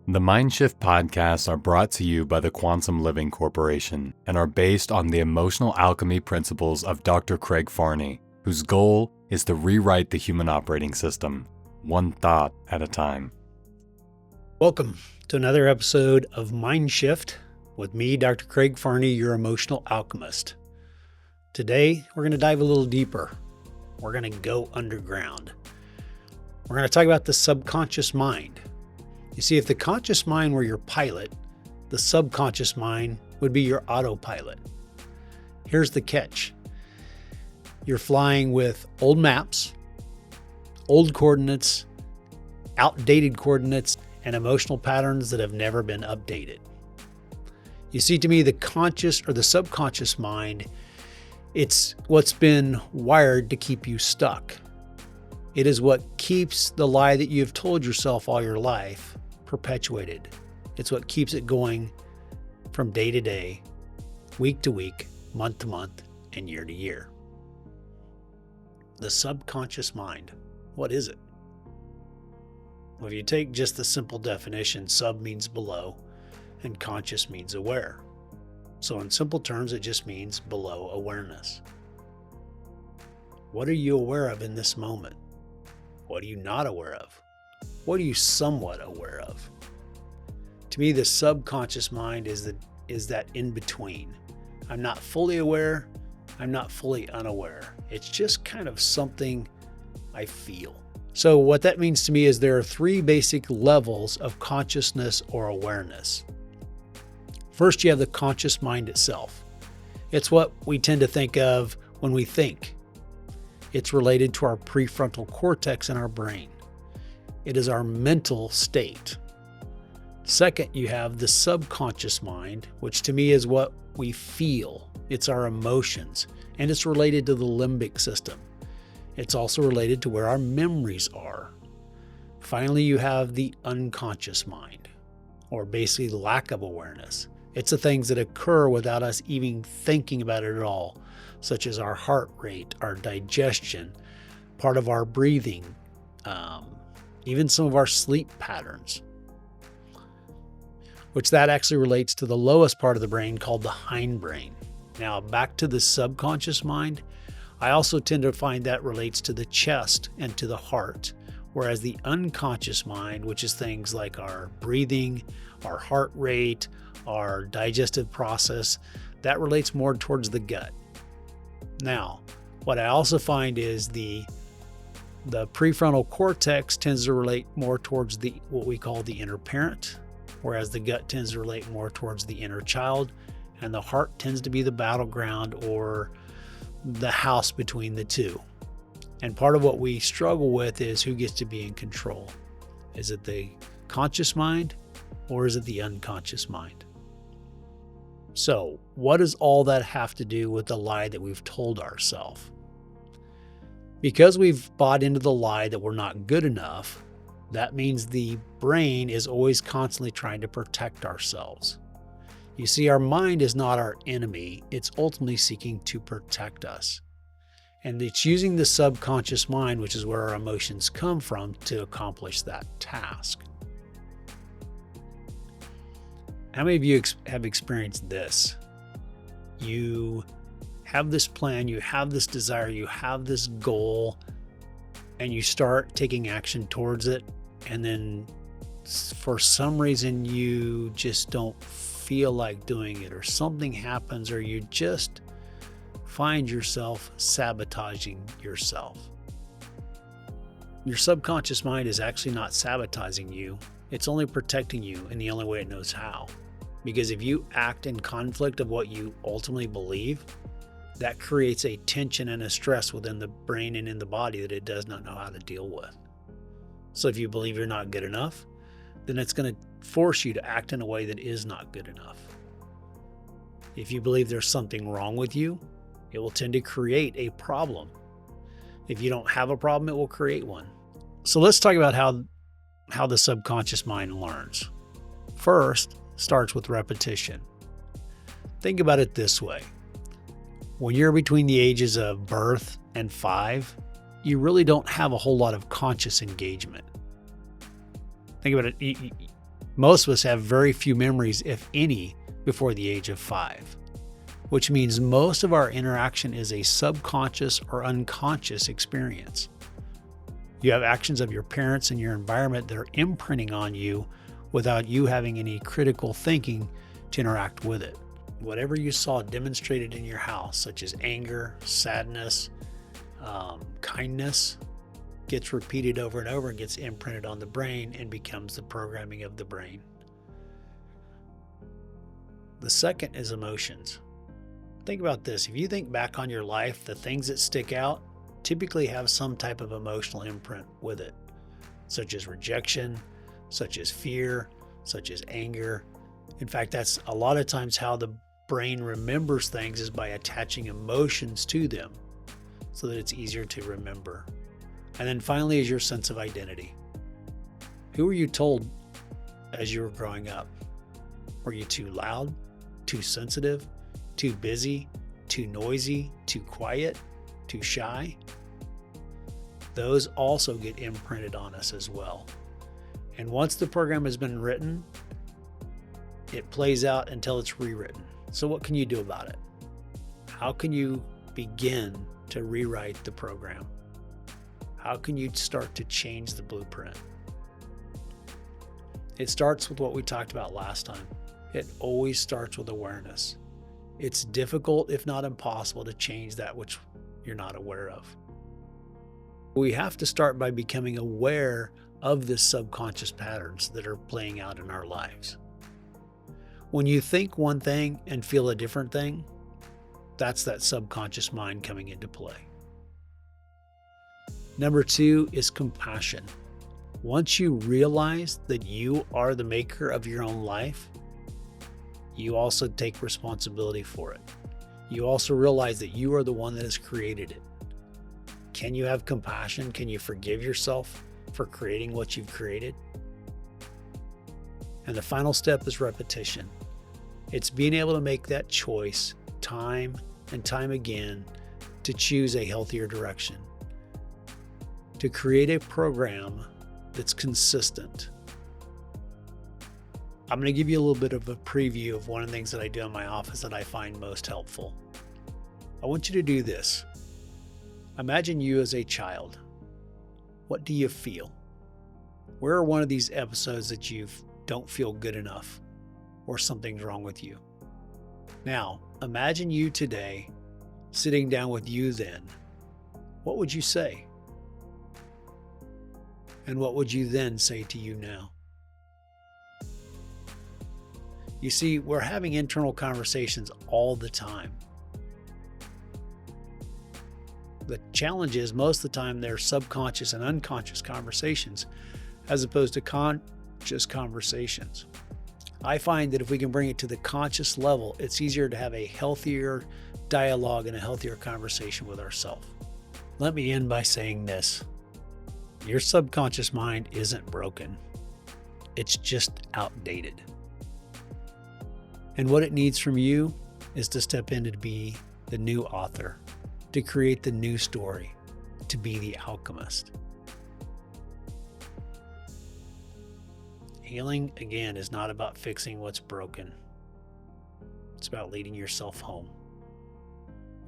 The Mind.Shift.Podcasts are brought to you by the Quantum Living Corporation and are based on the emotional alchemy principles of Dr. Craig Farney, whose goal is to rewrite the human operating system, one thought at a time. Welcome to another episode of Mind Shift with me, Dr. Craig Farney, your emotional alchemist. Today, we're going to dive a little deeper. We're going to go underground. We're going to talk about the subconscious mind. You see, if the conscious mind were your pilot, the subconscious mind would be your autopilot. Here's the catch. You're flying with old maps, old coordinates, outdated coordinates, and emotional patterns that have never been updated. You see, to me, the conscious or the subconscious mind, it's what's been wired to keep you stuck. It is what keeps the lie that you've told yourself all your life perpetuated. It's what keeps it going from day to day, week to week, month to month, and year to year. The subconscious mind. What is it? Well, if you take just the simple definition, sub means below and conscious means aware. So in simple terms, it just means below awareness. What are you aware of in this moment? What are you not aware of? What are you somewhat aware of? To me, the subconscious mind is that in between. I'm not fully aware. I'm not fully unaware. It's just kind of something I feel. So what that means to me is there are three basic levels of consciousness or awareness. First, you have the conscious mind itself. It's what we tend to think of when we think. It's related to our prefrontal cortex in our brain. It is our mental state. Second, you have the subconscious mind, which to me is what we feel. It's our emotions, and it's related to the limbic system. It's also related to where our memories are. Finally, you have the unconscious mind, or basically lack of awareness. It's the things that occur without us even thinking about it at all, such as our heart rate, our digestion, part of our breathing, even some of our sleep patterns, which that actually relates to the lowest part of the brain called the hindbrain. Now, back to the subconscious mind, I also tend to find that relates to the chest and to the heart, whereas the unconscious mind, which is things like our breathing, our heart rate, our digestive process, that relates more towards the gut. Now, what I also find is the prefrontal cortex tends to relate more towards what we call the inner parent, whereas the gut tends to relate more towards the inner child, and the heart tends to be the battleground or the house between the two. And part of what we struggle with is who gets to be in control. Is it the conscious mind or is it the unconscious mind? So, what does all that have to do with the lie that we've told ourselves? Because we've bought into the lie that we're not good enough, that means the brain is always constantly trying to protect ourselves. You see, our mind is not our enemy. It's ultimately seeking to protect us. And it's using the subconscious mind, which is where our emotions come from, to accomplish that task. How many of you have experienced this? You have this plan, you have this desire, you have this goal, and you start taking action towards it, and then for some reason you just don't feel like doing it, or something happens, or you just find yourself sabotaging yourself. Your subconscious mind is actually not sabotaging you. It's only protecting you in the only way it knows how. Because if you act in conflict of what you ultimately believe, that creates a tension and a stress within the brain and in the body that it does not know how to deal with. So if you believe you're not good enough, then it's going to force you to act in a way that is not good enough. If you believe there's something wrong with you, it will tend to create a problem. If you don't have a problem, it will create one. So let's talk about how the subconscious mind learns. First, starts with repetition. Think about it this way. When you're between the ages of birth and 5, you really don't have a whole lot of conscious engagement. Think about it. Most of us have very few memories, if any, before the age of 5, which means most of our interaction is a subconscious or unconscious experience. You have actions of your parents and your environment that are imprinting on you without you having any critical thinking to interact with it. Whatever you saw demonstrated in your house, such as anger, sadness, kindness, gets repeated over and over and gets imprinted on the brain and becomes the programming of the brain. The second is emotions. Think about this. If you think back on your life, the things that stick out typically have some type of emotional imprint with it, such as rejection, such as fear, such as anger. In fact, that's a lot of times how the brain remembers things, is by attaching emotions to them so that it's easier to remember. And then finally is your sense of identity. Who were you told as you were growing up? Were you too loud, too sensitive, too busy, too noisy, too quiet, too shy? Those also get imprinted on us as well. And once the program has been written, it plays out until it's rewritten. So what can you do about it? How can you begin to rewrite the program? How can you start to change the blueprint? It starts with what we talked about last time. It always starts with awareness. It's difficult, if not impossible, to change that which you're not aware of. We have to start by becoming aware of the subconscious patterns that are playing out in our lives. When you think one thing and feel a different thing, that's that subconscious mind coming into play. Number 2 is compassion. Once you realize that you are the maker of your own life, you also take responsibility for it. You also realize that you are the one that has created it. Can you have compassion? Can you forgive yourself for creating what you've created? And the final step is repetition. It's being able to make that choice time and time again to choose a healthier direction, to create a program that's consistent. I'm going to give you a little bit of a preview of one of the things that I do in my office that I find most helpful. I want you to do this. Imagine you as a child. What do you feel? Where are one of these episodes that you don't feel good enough or something's wrong with you? Now, imagine you today sitting down with you then. What would you say? And what would you then say to you now? You see, we're having internal conversations all the time. The challenge is most of the time they're subconscious and unconscious conversations as opposed to conscious conversations. I find that if we can bring it to the conscious level, it's easier to have a healthier dialogue and a healthier conversation with ourselves. Let me end by saying this. Your subconscious mind isn't broken. It's just outdated. And what it needs from you is to step in to be the new author, to create the new story, to be the alchemist. Healing, again, is not about fixing what's broken. It's about leading yourself home.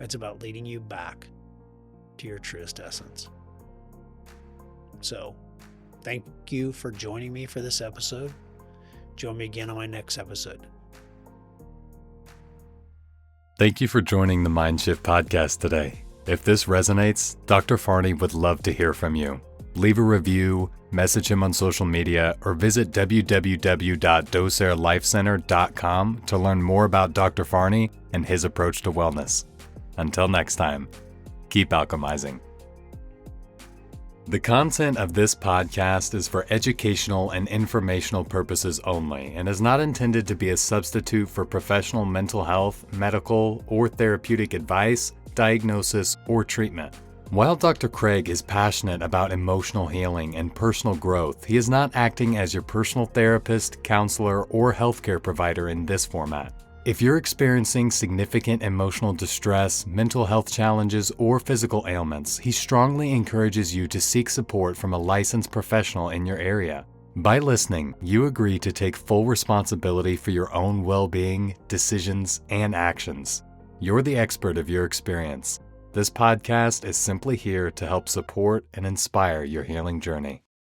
It's about leading you back to your truest essence. So, thank you for joining me for this episode. Join me again on my next episode. Thank you for joining the Mind.Shift.Podcast today. If this resonates, Dr. Farney would love to hear from you. Leave a review, message him on social media, or visit www.docerelifecenter.com to learn more about Dr. Farney and his approach to wellness. Until next time, keep alchemizing. The content of this podcast is for educational and informational purposes only and is not intended to be a substitute for professional mental health, medical, or therapeutic advice, diagnosis, or treatment. While Dr. Craig is passionate about emotional healing and personal growth, he is not acting as your personal therapist, counselor, or healthcare provider in this format. If you're experiencing significant emotional distress, mental health challenges, or physical ailments, he strongly encourages you to seek support from a licensed professional in your area. By listening, you agree to take full responsibility for your own well-being, decisions, and actions. You're the expert of your experience. This podcast is simply here to help support and inspire your healing journey.